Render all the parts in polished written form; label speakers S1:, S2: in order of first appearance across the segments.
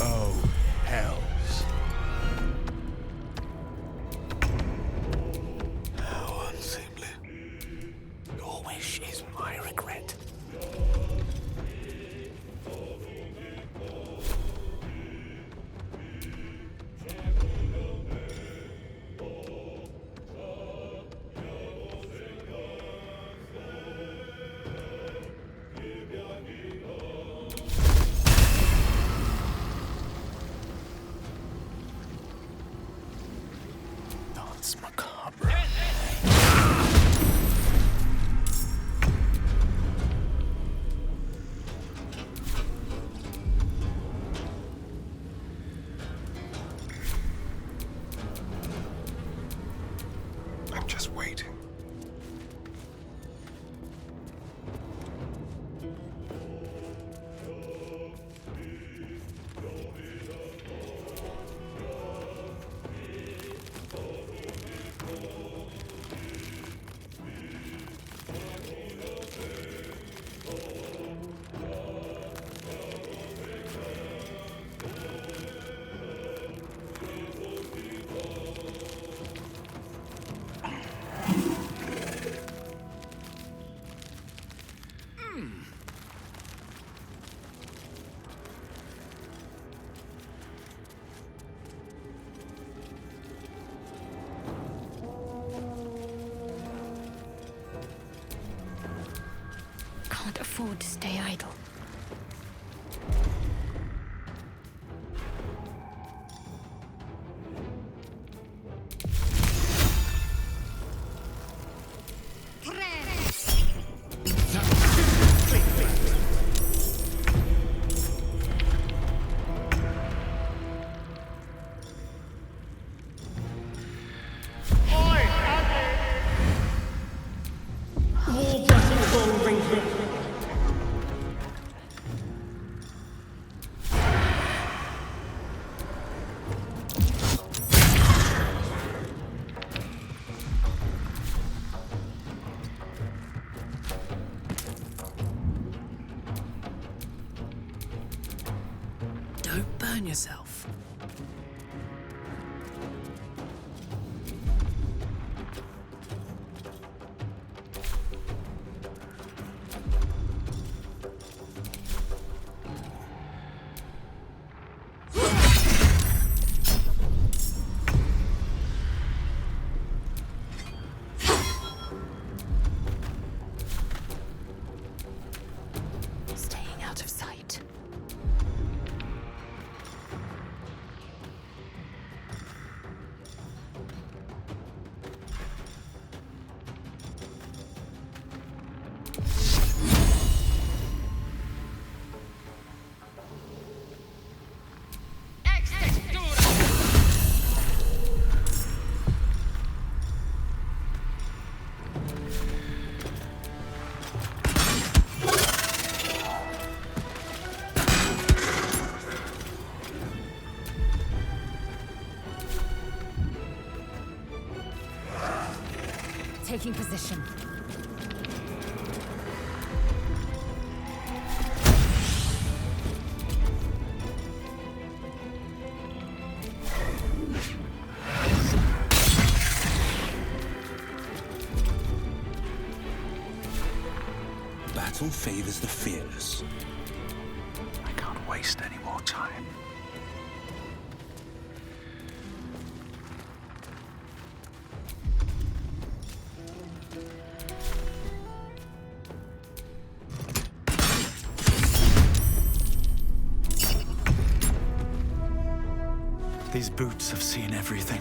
S1: Oh, hells.
S2: How unseemly. Your wish is my regret. Dance macabre.
S1: I'm just waiting.
S3: Can't afford to stay idle.
S2: Don't burn yourself.
S3: Staying out of sight. Taking position.
S2: Battle favors the fearless.
S1: I can't waste any more time. These boots have seen everything.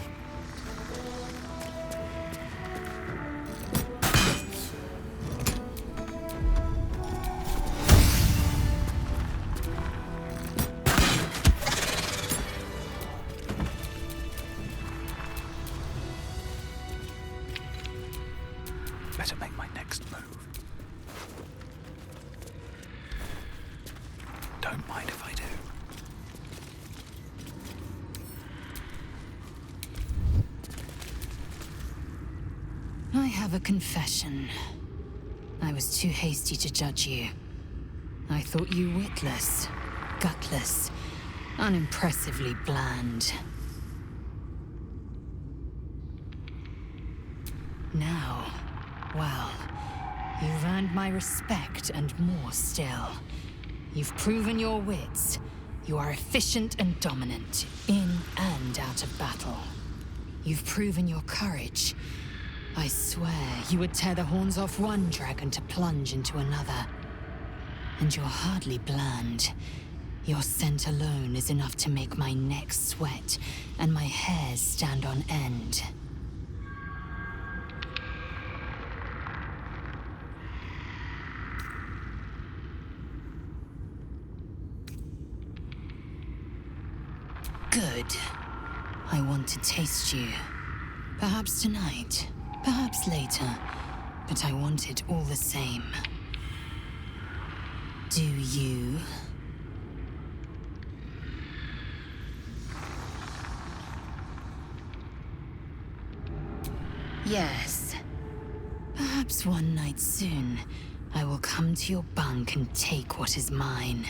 S1: Better make my next move. Don't mind if I do.
S3: I have a confession. I was too hasty to judge you. I thought you witless, gutless, unimpressively bland. Now, well, you've earned my respect and more still. You've proven your wits. You are efficient and dominant, in and out of battle. You've proven your courage. I swear you would tear the horns off one dragon to plunge into another. And you're hardly bland. Your scent alone is enough to make my neck sweat and my hairs stand on end. Good. I want to taste you. Perhaps tonight, perhaps later, but I want it all the same. Do you? Yes. Perhaps one night soon, I will come to your bunk and take what is mine.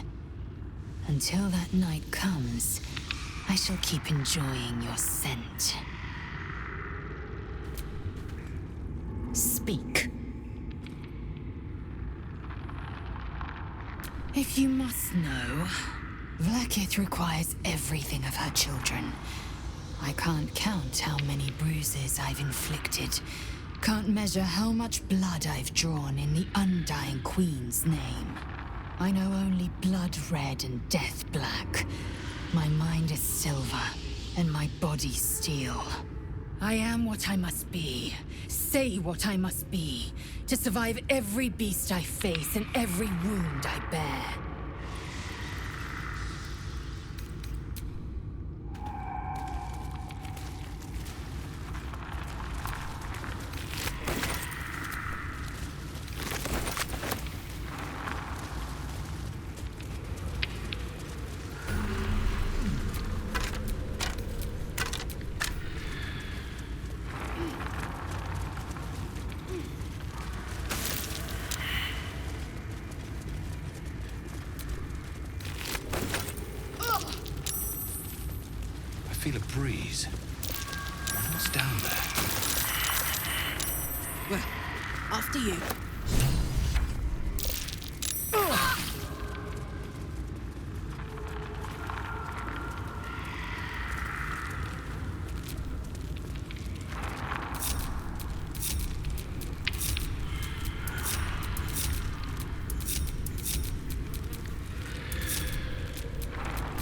S3: Until that night comes, I shall keep enjoying your scent. Speak. If you must know, Vlaakith requires everything of her children. I can't count how many bruises I've inflicted. Can't measure how much blood I've drawn in the undying Queen's name. I know only blood red and death black. My mind is silver, and my body steel. I am what I must be, say what I must be, to survive every beast I face and every wound I bear.
S2: I feel a breeze. What's down there?
S4: Well, after you.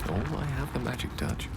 S2: Oh, I have the magic touch.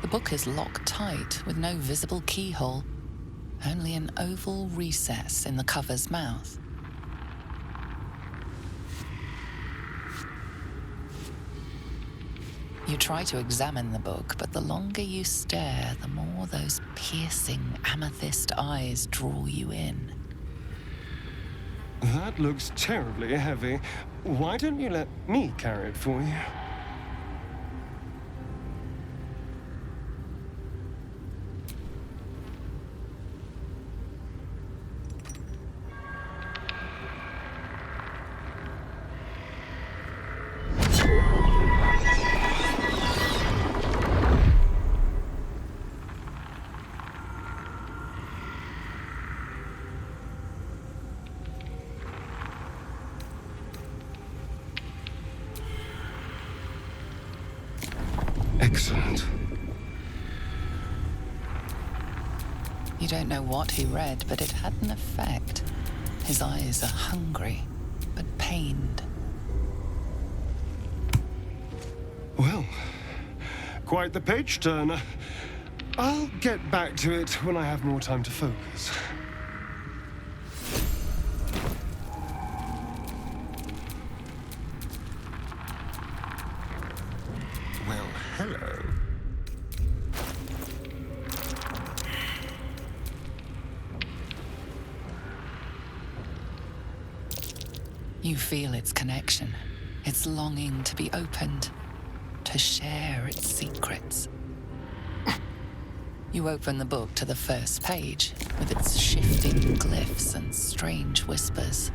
S5: The book is locked tight with no visible keyhole, only an oval recess in the cover's mouth. You try to examine the book, but the longer you stare, the more those piercing amethyst eyes draw you in.
S6: That looks terribly heavy. Why don't you let me carry it for you? Excellent.
S5: You don't know what he read, but it had an effect. His eyes are hungry, but pained.
S6: Well, quite the page turner. I'll get back to it when I have more time to focus.
S1: Well, hello.
S5: You feel its connection, its longing to be opened, to share its secrets. You open the book to the first page, with its shifting glyphs and strange whispers.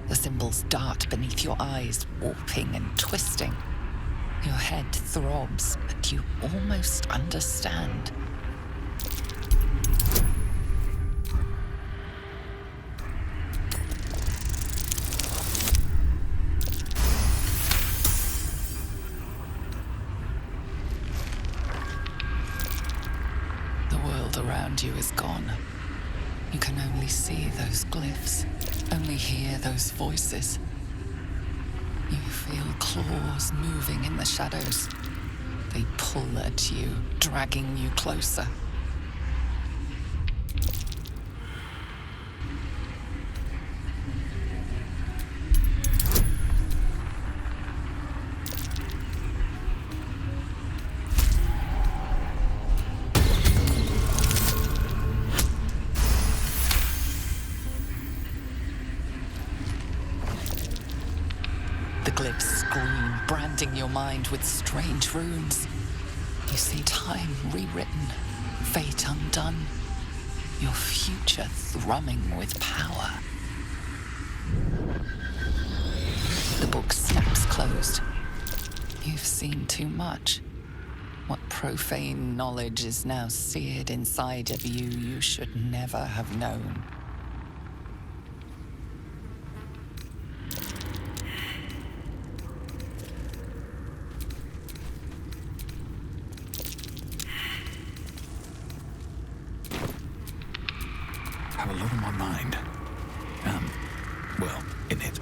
S5: The symbols dart beneath your eyes, warping and twisting. Your head throbs, but you almost understand. The world around you is gone. You can only see those glyphs, only hear those voices. You feel claws moving in the shadows. They pull at you, dragging you closer. The glyphs scream, branding your mind with strange runes. You see time rewritten, fate undone, your future thrumming with power. The book snaps closed. You've seen too much. What profane knowledge is now seared inside of you you should never have known.
S1: Have a lot on my mind. Well, in it.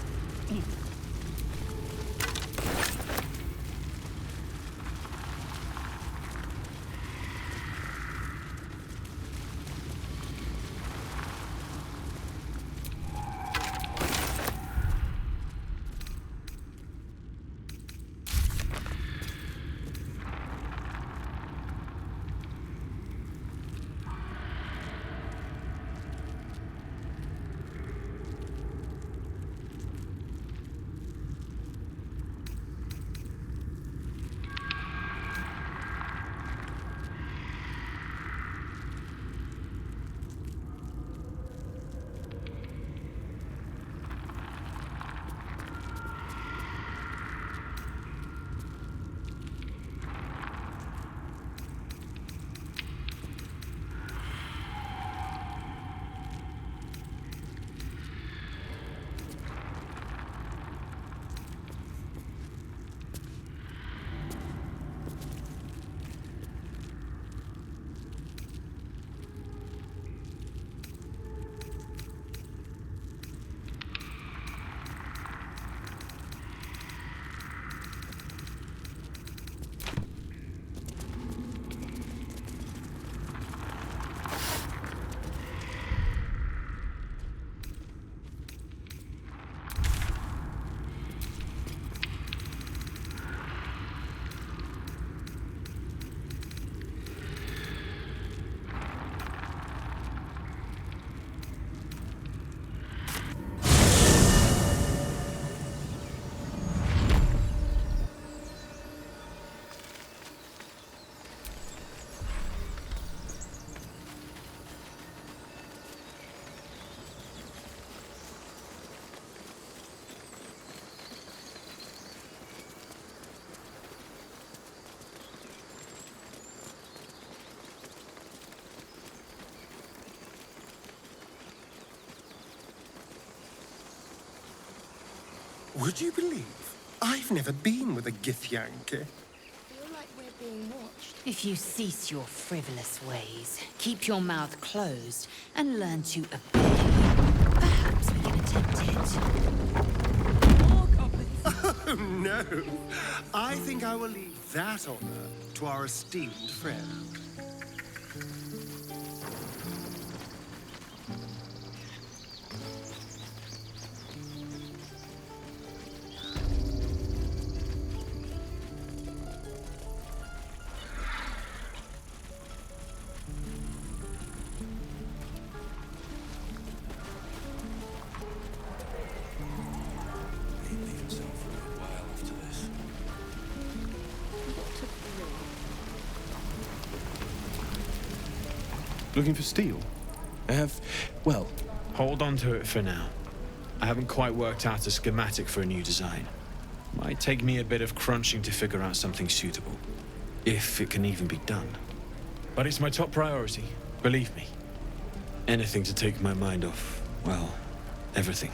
S6: Would you believe I've never been with a Githyanki?
S7: Feel like we're being watched.
S3: If you cease your frivolous ways, keep your mouth closed, and learn to obey, perhaps we can attempt it.
S6: Oh, no. I think I will leave that honor to our esteemed friend.
S2: He'd leave himself for a good while after this.
S8: Looking for steel? I have, well,
S9: Hold on to it for now. I haven't quite worked out a schematic for a new design. Might take me a bit of crunching to figure out something suitable. If it can even be done. But it's my top priority, believe me. Anything to take my mind off, well, everything.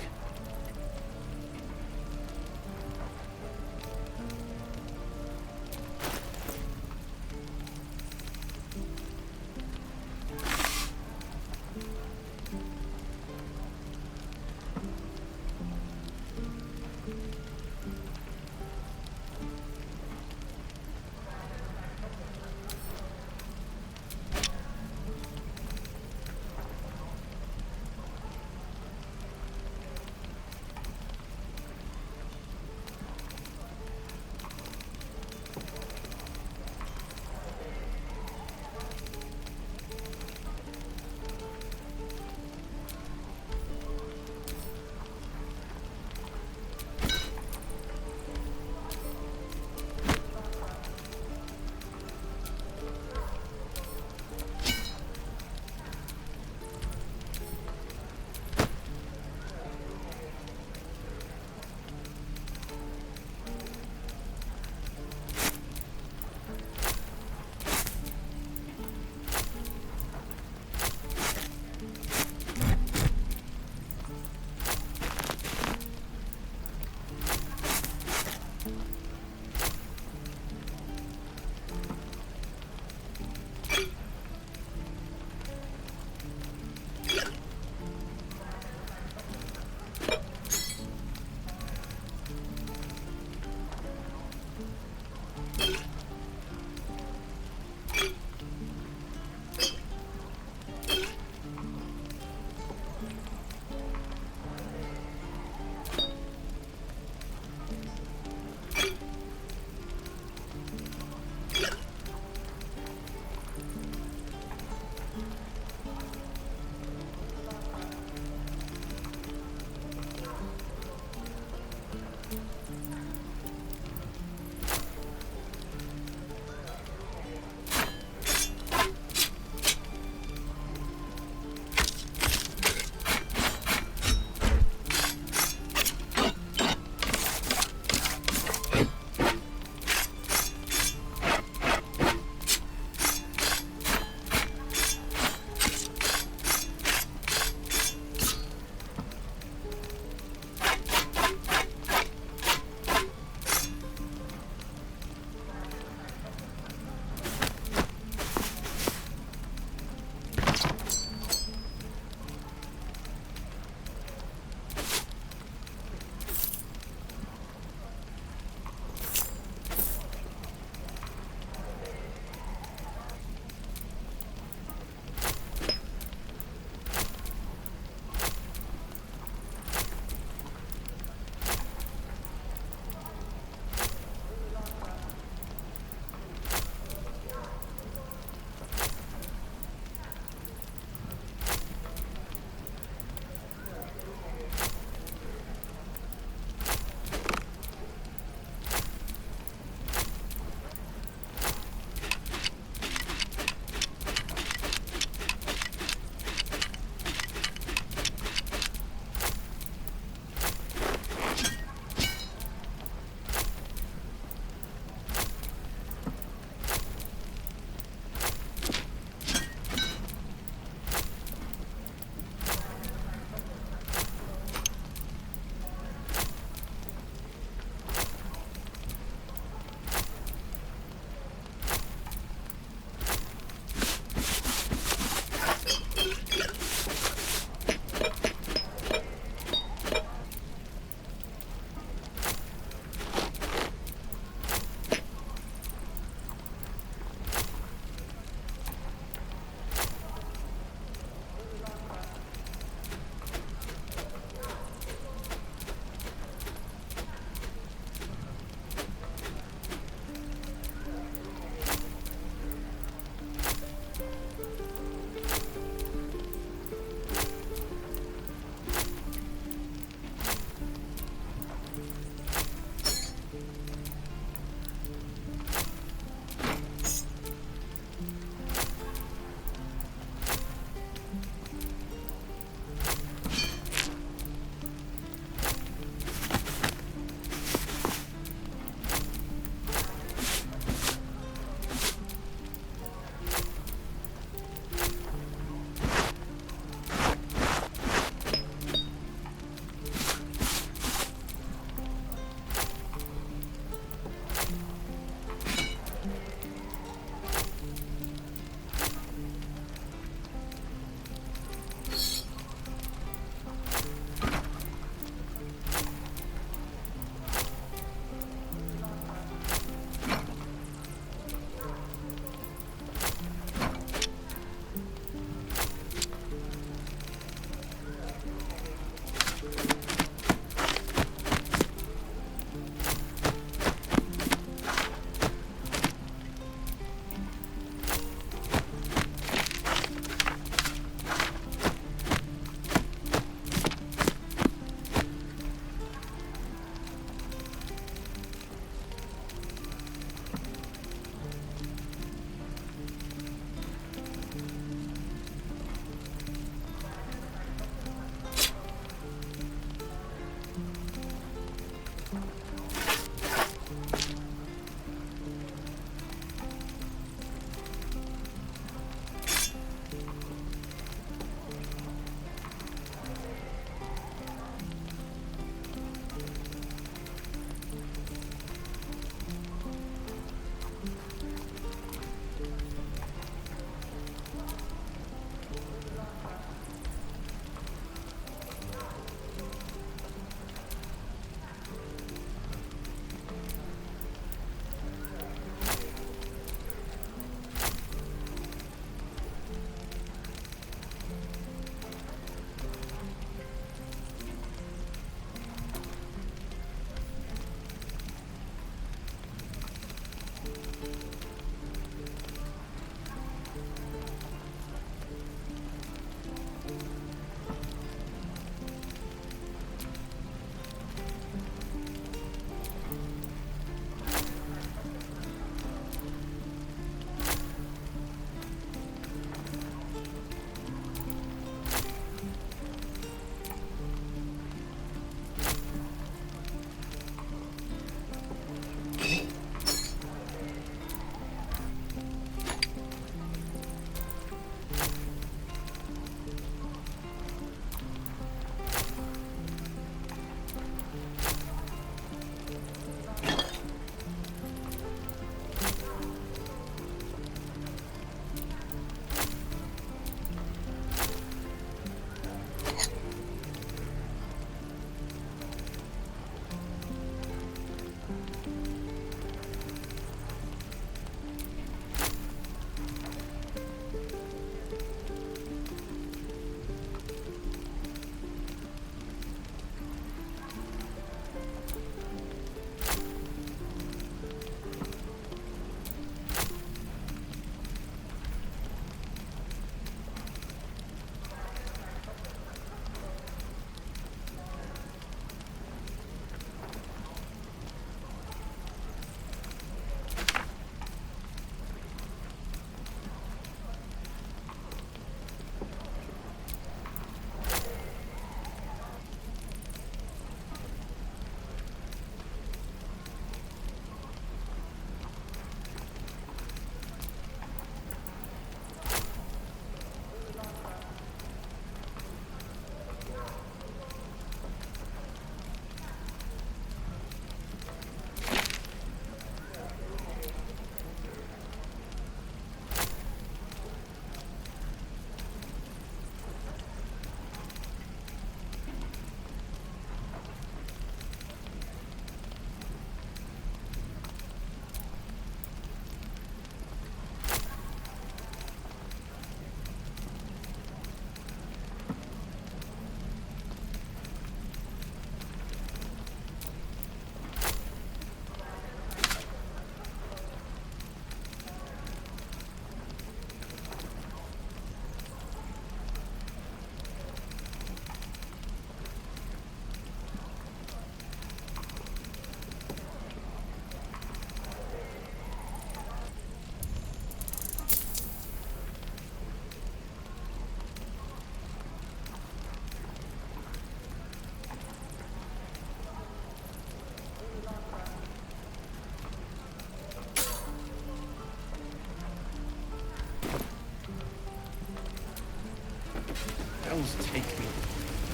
S8: thralls take me.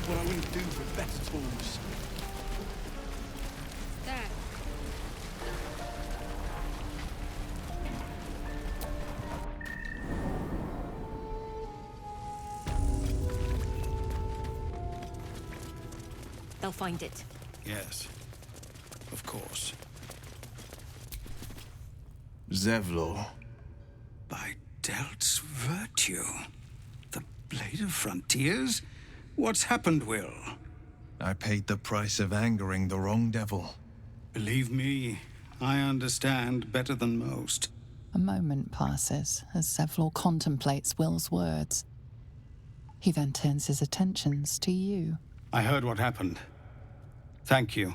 S8: What I wouldn't do for better tools.
S7: There.
S10: They'll find it.
S1: Yes, of course.
S11: Zevlor.
S1: By Delt's virtue. The Blade of Frontiers? What's happened, Will?
S11: I paid the price of angering the wrong devil.
S1: Believe me, I understand better than most.
S5: A moment passes as Zevlor contemplates Will's words. He then turns his attentions to you.
S1: I heard what happened. Thank you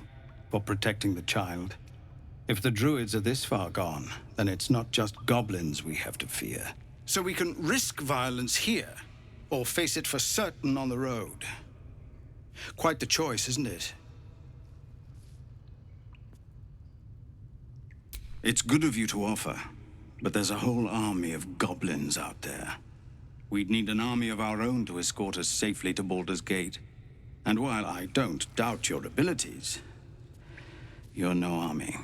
S1: for protecting the child. If the druids are this far gone, then it's not just goblins we have to fear. So we can risk violence here, or face it for certain on the road. Quite the choice, isn't it? It's good of you to offer, but there's a whole army of goblins out there. We'd need an army of our own to escort us safely to Baldur's Gate. And while I don't doubt your abilities, you're no army.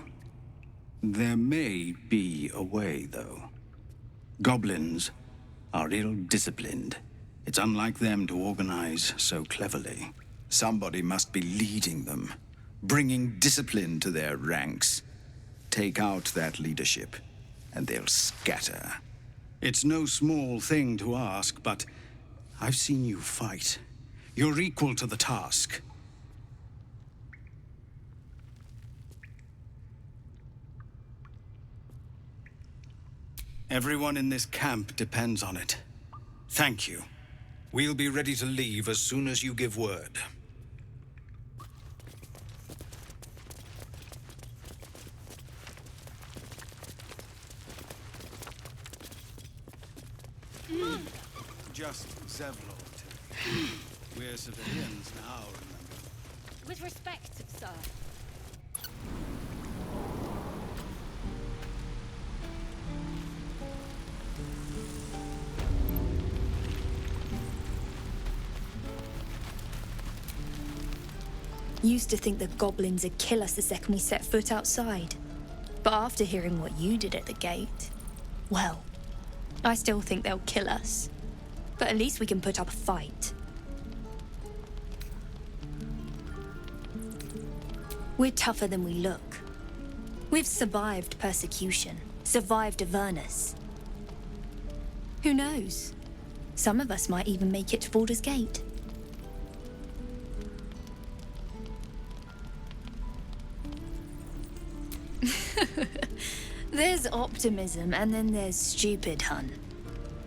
S1: There may be a way, though. Goblins are ill-disciplined. It's unlike them to organize so cleverly. Somebody must be leading them, bringing discipline to their ranks. Take out that leadership, and they'll scatter. It's no small thing to ask, but I've seen you fight. You're equal to the task. Everyone in this camp depends on it. Thank you. We'll be ready to leave as soon as you give word. Just Zevlor. We're civilians now, remember?
S10: With respect, sir.
S7: Used to think the goblins would kill us the second we set foot outside. But after hearing what you did at the gate, well, I still think they'll kill us. But at least we can put up a fight. We're tougher than we look. We've survived persecution, survived Avernus. Who knows? Some of us might even make it to Baldur's Gate. There's optimism, and then there's stupid, hun.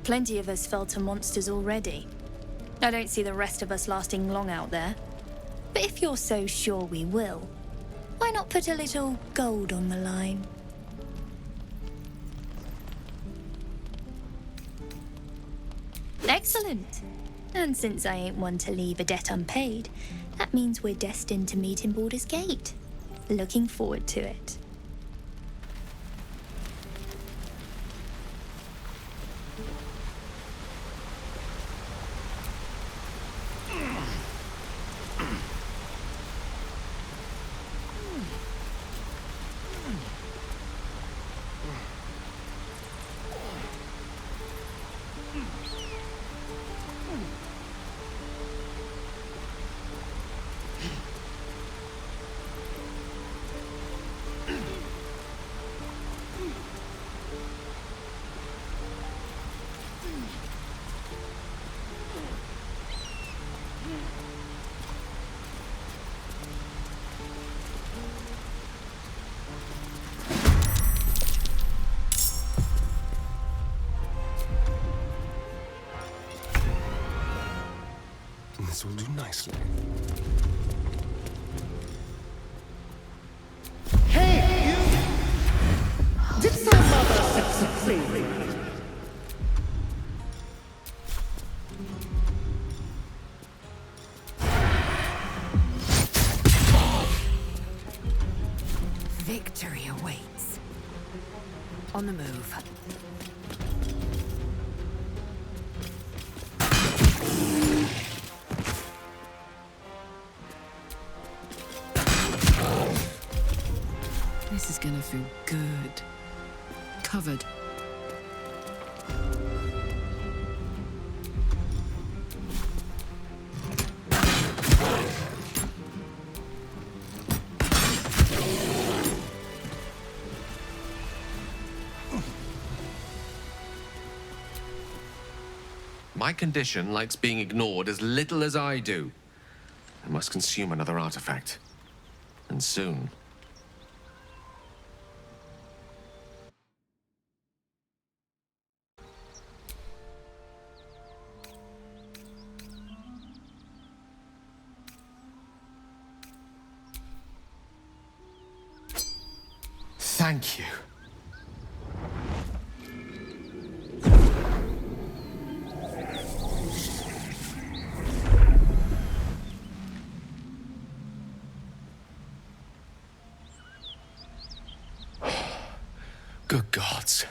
S7: Plenty of us fell to monsters already. I don't see the rest of us lasting long out there. But if you're so sure we will, why not put a little gold on the line? Excellent. And since I ain't one to leave a debt unpaid, that means we're destined to meet in Baldur's Gate. Looking forward to it.
S6: This will do nicely.
S12: Hey, you! Did some mother succeed?
S3: Victory awaits. On the move.
S13: feel good. Covered.
S2: My condition likes being ignored as little as I do. I must consume another artifact. And soon. Thank you. Good gods.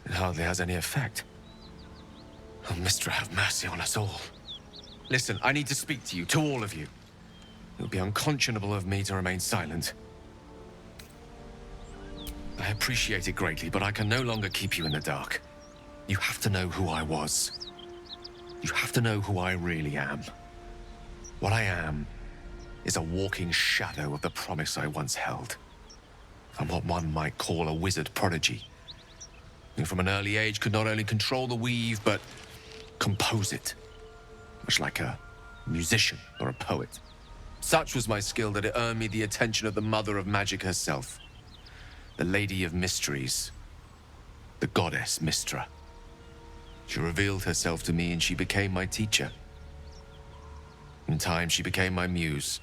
S2: It hardly has any effect. Oh, Mistra, have mercy on us all. Listen, I need to speak to you, to all of you. It would be unconscionable of me to remain silent. I appreciate it greatly, but I can no longer keep you in the dark. You have to know who I was. You have to know who I really am. What I am is a walking shadow of the promise I once held. I'm what one might call a wizard prodigy, who from an early age could not only control the weave, but compose it, much like a musician or a poet. Such was my skill that it earned me the attention of the mother of magic herself, the Lady of Mysteries, the goddess Mistra. She revealed herself to me and she became my teacher. In time, she became my muse,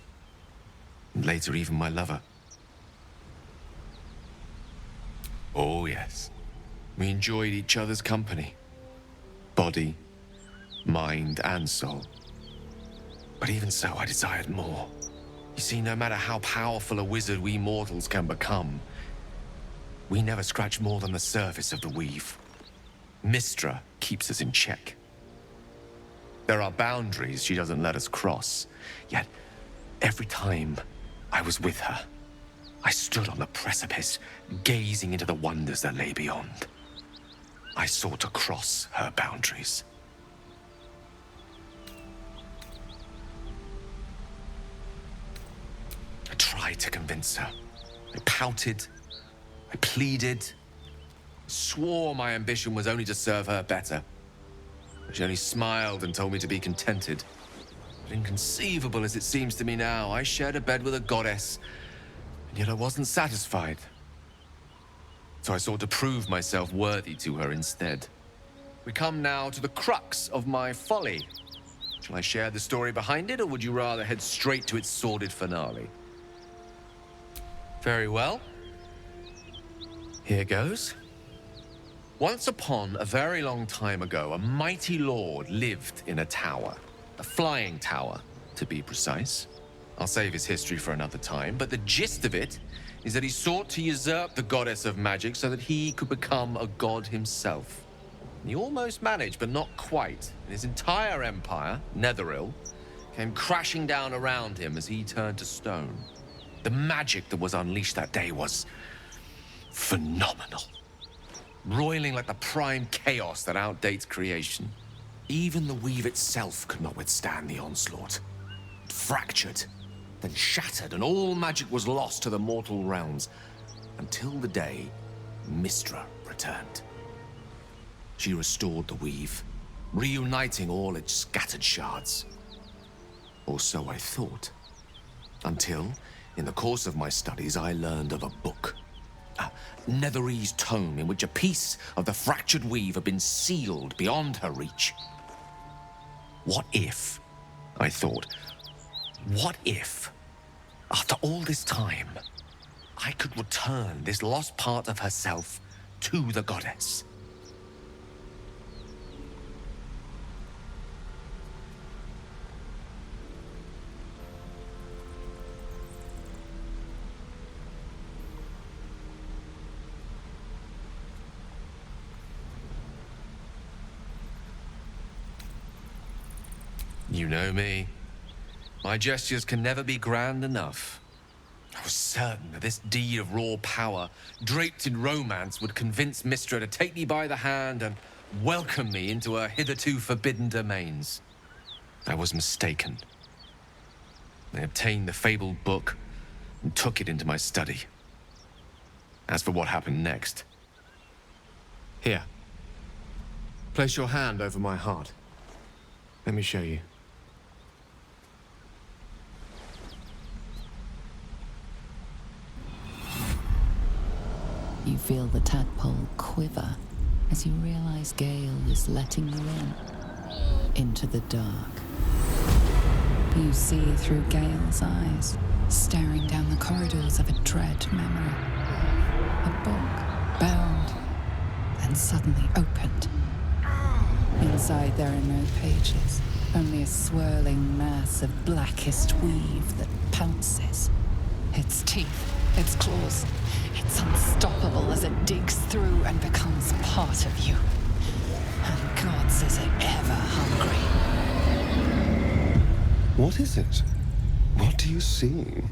S2: and later even my lover. Oh, yes. We enjoyed each other's company. Body, mind, and soul. But even so, I desired more. You see, no matter how powerful a wizard we mortals can become, we never scratch more than the surface of the weave. Mistra keeps us in check. There are boundaries she doesn't let us cross. Yet, every time I was with her, I stood on the precipice, gazing into the wonders that lay beyond. I sought to cross her boundaries. I tried to convince her. I pouted. I pleaded. Swore my ambition was only to serve her better. She only smiled and told me to be contented. But inconceivable as it seems to me now, I shared a bed with a goddess, and yet I wasn't satisfied. So I sought to prove myself worthy to her instead. We come now to the crux of my folly. Shall I share the story behind it, or would you rather head straight to its sordid finale? Very well. Here goes. Once upon a very long time ago, a mighty lord lived in a tower. A flying tower, to be precise. I'll save his history for another time, but the gist of it is that he sought to usurp the goddess of magic so that he could become a god himself. He almost managed, but not quite. And his entire empire, Netheril, came crashing down around him as he turned to stone. The magic that was unleashed that day was phenomenal. Roiling like the prime chaos that outdates creation. Even the weave itself could not withstand the onslaught. It fractured, then shattered, and all magic was lost to the mortal realms, until the day Mistra returned. She restored the weave, reuniting all its scattered shards. Or so I thought. Until, in the course of my studies, I learned of a book. A Netherese tome in which a piece of the fractured weave had been sealed beyond her reach. What if, I thought, what if, after all this time, I could return this lost part of herself to the goddess? You know me. My gestures can never be grand enough. I was certain that this deed of raw power, draped in romance, would convince Mistra to take me by the hand and welcome me into her hitherto forbidden domains. I was mistaken. I obtained the fabled book and took it into my study. As for what happened next... Here. Place your hand over my heart. Let me show you.
S5: You feel the tadpole quiver as you realize Gale is letting you into the dark. You see through Gale's eyes, staring down the corridors of a dread memory. A book, bound, and suddenly opened. Inside there are no pages, only a swirling mass of blackest weave that pounces. Its teeth, its claws, it's unstoppable as it digs through and becomes part of you. And gods, is it ever hungry.
S6: What is it? What do you see?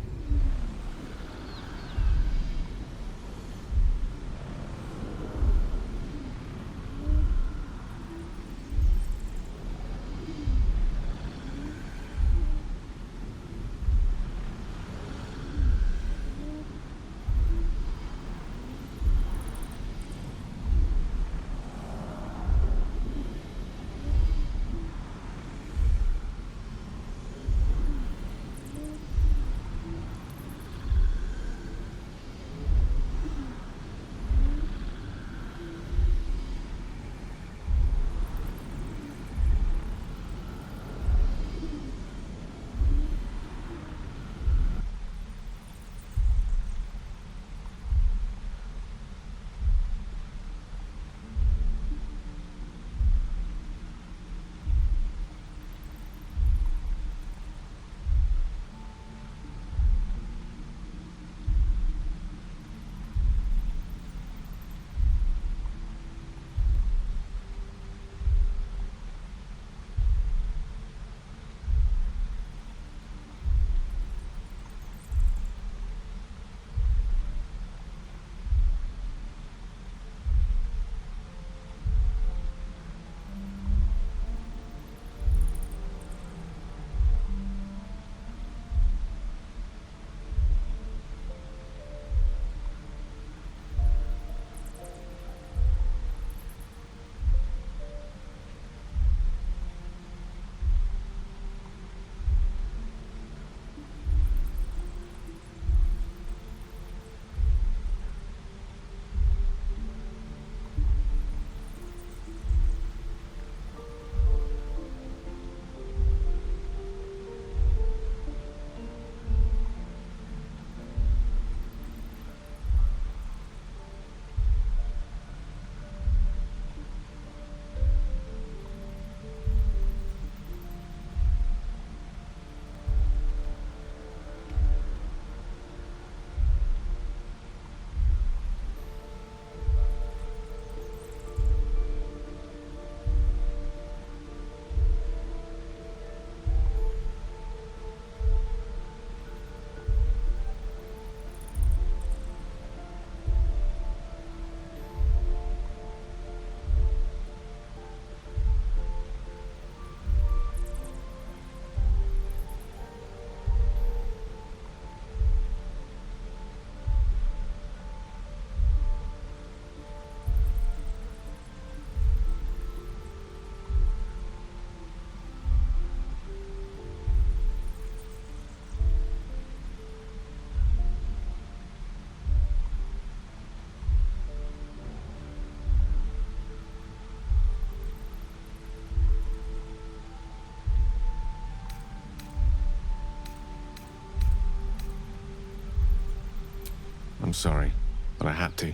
S2: I'm sorry, but I had to.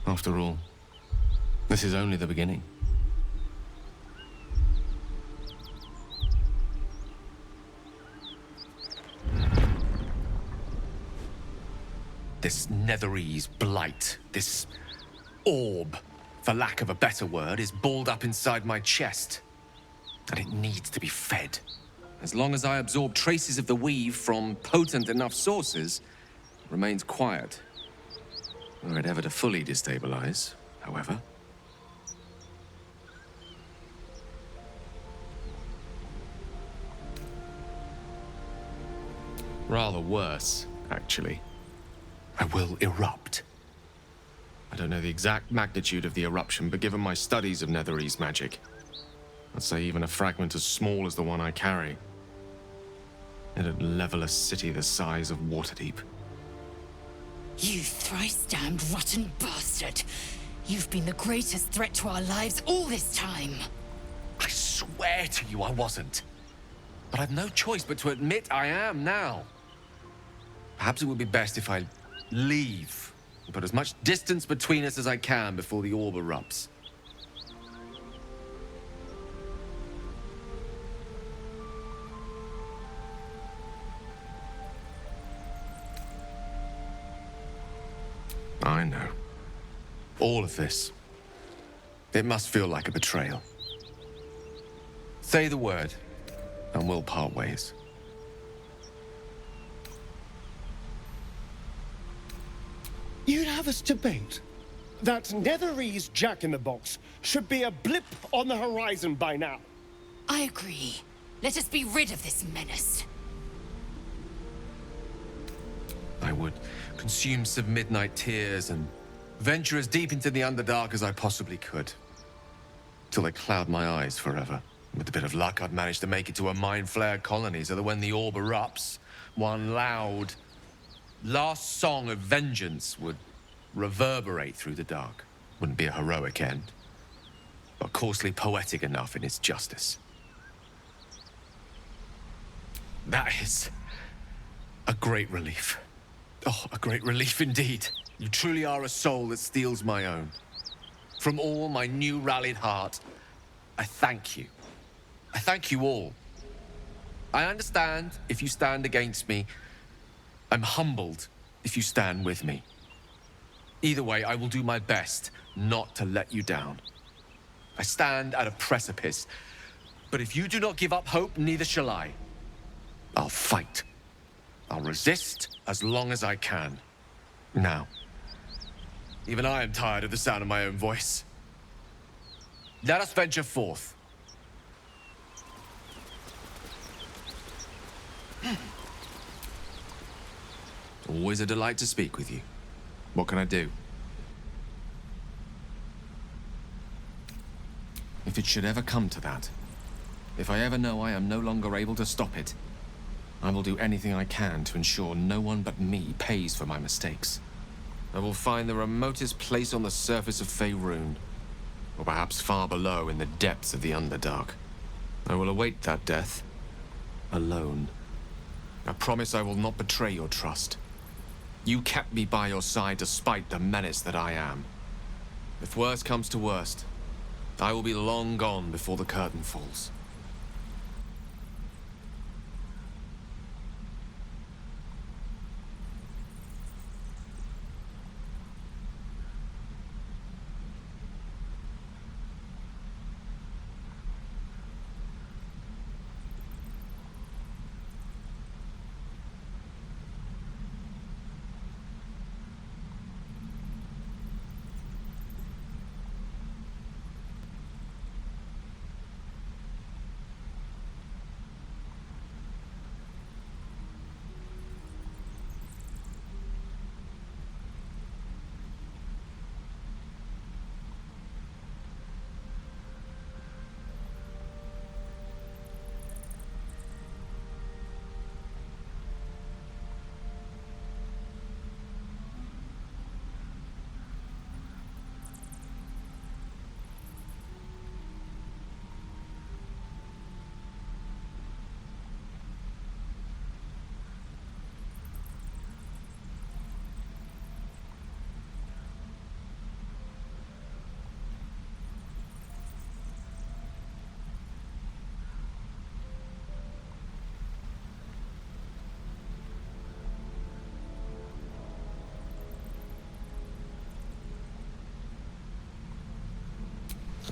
S2: After all, this is only the beginning. This Netherese blight, this orb, for lack of a better word, is balled up inside my chest. And it needs to be fed. As long as I absorb traces of the weave from potent enough sources, remains quiet. Were it ever to fully destabilize, however. Rather worse, actually. I will erupt. I don't know the exact magnitude of the eruption, but given my studies of Netherese magic, I'd say even a fragment as small as the one I carry, it'd level a city the size of Waterdeep.
S3: You thrice-damned rotten bastard! You've been the greatest threat to our lives all this time!
S2: I swear to you I wasn't. But I've no choice but to admit I am now. Perhaps it would be best if I leave and put as much distance between us as I can before the orb erupts. I know. All of this. It must feel like a betrayal. Say the word, and we'll part ways.
S6: You'd have us debate that Netherese Jack-in-the-Box should be a blip on the horizon by now.
S3: I agree. Let us be rid of this menace.
S2: I would consume some midnight tears and venture as deep into the Underdark as I possibly could. Till they cloud my eyes forever. With a bit of luck, I'd manage to make it to a Mind Flare colony so that when the orb erupts, one loud, last song of vengeance would reverberate through the dark. Wouldn't be a heroic end, but coarsely poetic enough in its justice. That is a great relief. Oh, a great relief indeed. You truly are a soul that steals my own. From all my new rallied heart, I thank you. I thank you all. I understand if you stand against me. I'm humbled if you stand with me. Either way, I will do my best not to let you down. I stand at a precipice, but if you do not give up hope, neither shall I. I'll fight. I'll resist as long as I can. Now, even I am tired of the sound of my own voice. Let us venture forth. Always a delight to speak with you. What can I do? If it should ever come to that, if I ever know I am no longer able to stop it, I will do anything I can to ensure no one but me pays for my mistakes. I will find the remotest place on the surface of Faerun, or perhaps far below in the depths of the Underdark. I will await that death, alone. I promise I will not betray your trust. You kept me by your side despite the menace that I am. If worst comes to worst, I will be long gone before the curtain falls.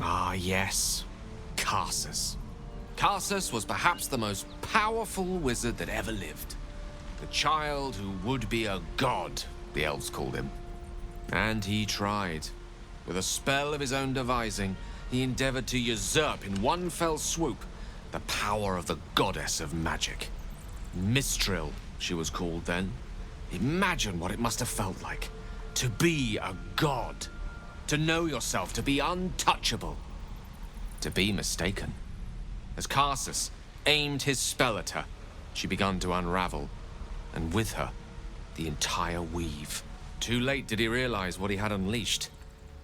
S2: Ah, yes. Karsus. Karsus was perhaps the most powerful wizard that ever lived. The child who would be a god, the elves called him. And he tried. With a spell of his own devising, he endeavored to usurp in one fell swoop the power of the goddess of magic. Mistral, she was called then. Imagine what it must have felt like. To be a god. To know yourself, to be untouchable. To be mistaken. As Karsus aimed his spell at her, she began to unravel. And with her, the entire weave. Too late did he realize what he had unleashed.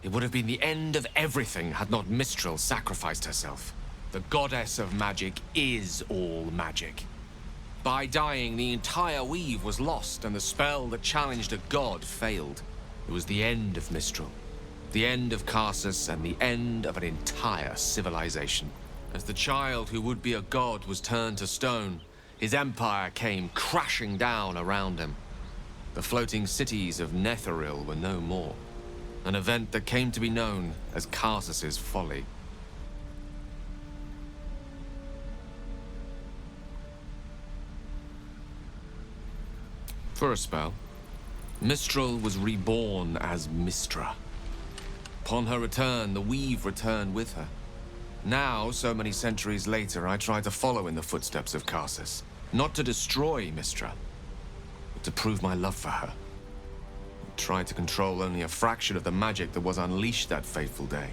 S2: It would have been the end of everything had not Mistral sacrificed herself. The goddess of magic is all magic. By dying, the entire weave was lost, and the spell that challenged a god failed. It was the end of Mistral, the end of Karsus, and the end of an entire civilization. As the child who would be a god was turned to stone, his empire came crashing down around him. The floating cities of Netheril were no more. An event that came to be known as Karsus's folly. For a spell, Mistral was reborn as Mistra. Upon her return, the weave returned with her. Now, so many centuries later, I try to follow in the footsteps of Karsus. Not to destroy Mistra, but to prove my love for her. I tried to control only a fraction of the magic that was unleashed that fateful day.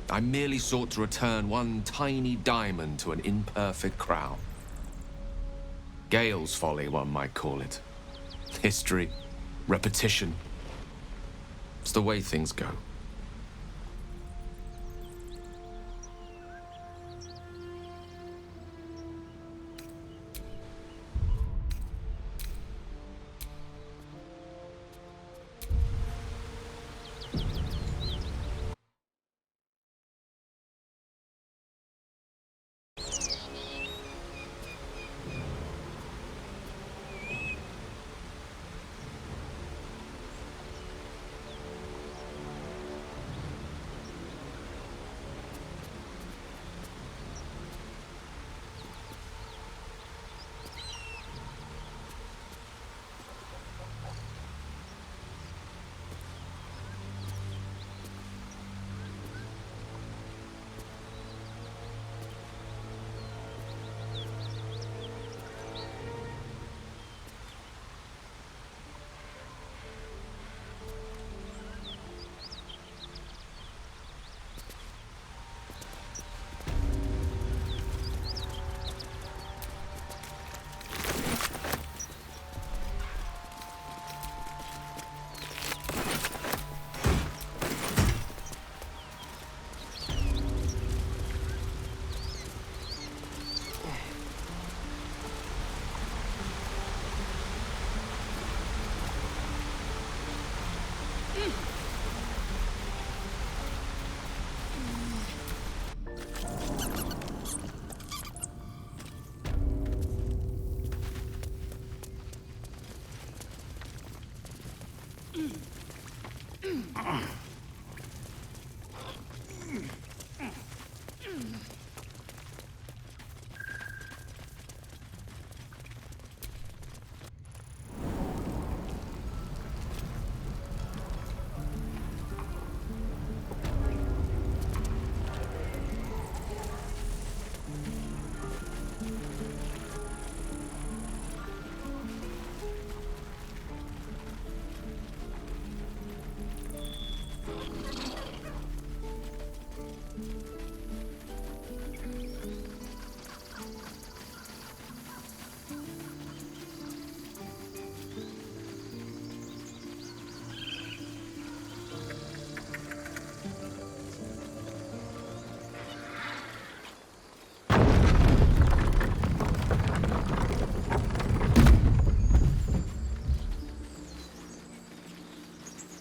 S2: I merely sought to return one tiny diamond to an imperfect crown. Gale's folly, one might call it. History, repetition. It's the way things go.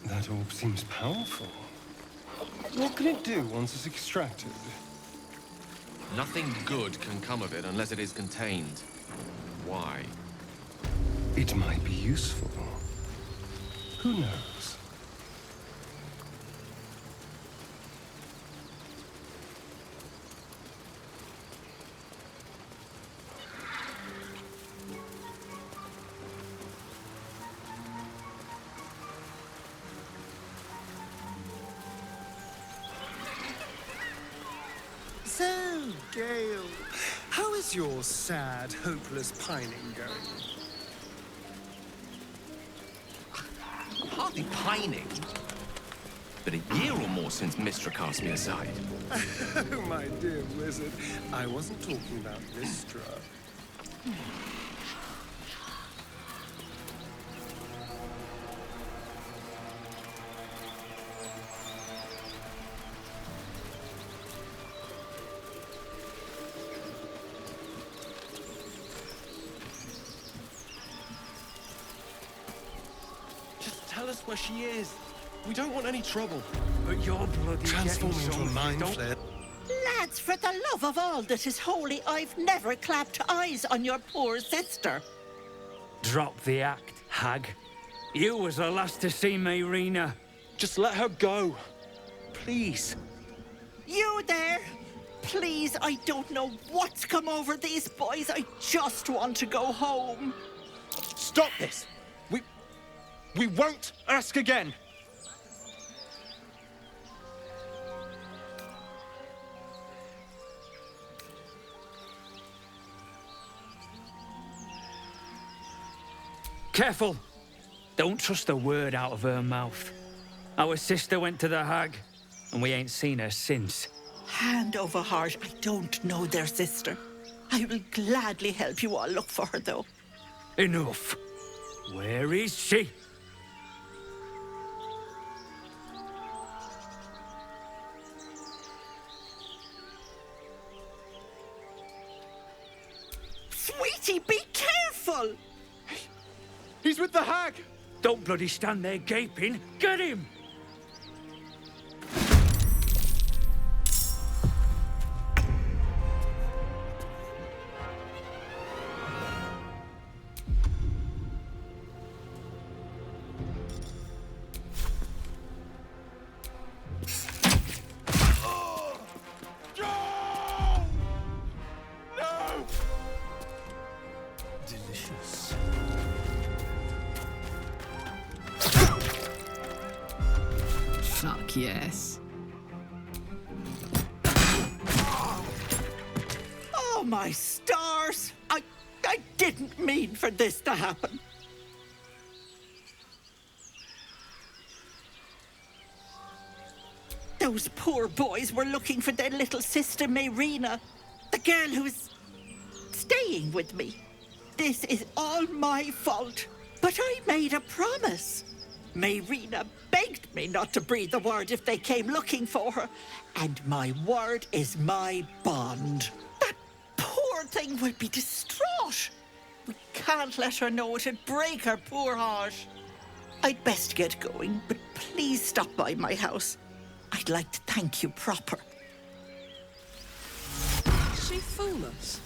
S6: That orb seems powerful. What can it do once it's extracted?
S2: Nothing good can come of it unless it is contained. Why?
S6: It might be useful. Who knows?
S12: So, Gale, how is your sad, hopeless pining going?
S2: Hardly pining. But a year or more since Mystra cast me aside.
S6: Oh, my dear wizard, I wasn't talking about Mystra.
S8: Just tell us where she is. We don't want any trouble.
S14: But you're bloody
S6: Transforming
S14: getting
S6: into a
S14: some,
S6: mind
S14: don't-
S6: flare.
S12: Lads, for the love of all that is holy, I've never clapped eyes on your poor sister.
S14: Drop the act, hag. You was the last to see me, Rena.
S8: Just let her go. Please.
S12: You there? Please, I don't know what's come over these boys. I just want to go home.
S8: Stop this. We won't ask again.
S14: Careful! Don't trust a word out of her mouth. Our sister went to the hag, and we ain't seen her since.
S12: Hand over heart, I don't know their sister. I will gladly help you all look for her, though.
S14: Enough! Where is she?
S12: Sweetie, be careful!
S8: He's with the hag!
S14: Don't bloody stand there gaping. Get him! Delicious.
S13: Fuck yes.
S12: Oh, my stars! I didn't mean for this to happen. Those poor boys were looking for their little sister, Mayrina, the girl who was staying with me. This is all my fault, but I made a promise. Mayrina begged me not to breathe a word if they came looking for her, and my word is my bond. That poor thing will be distraught. We can't let her know. It'd break her poor heart. I'd best get going, but please stop by my house. I'd like to thank you proper.
S13: Did she fool us?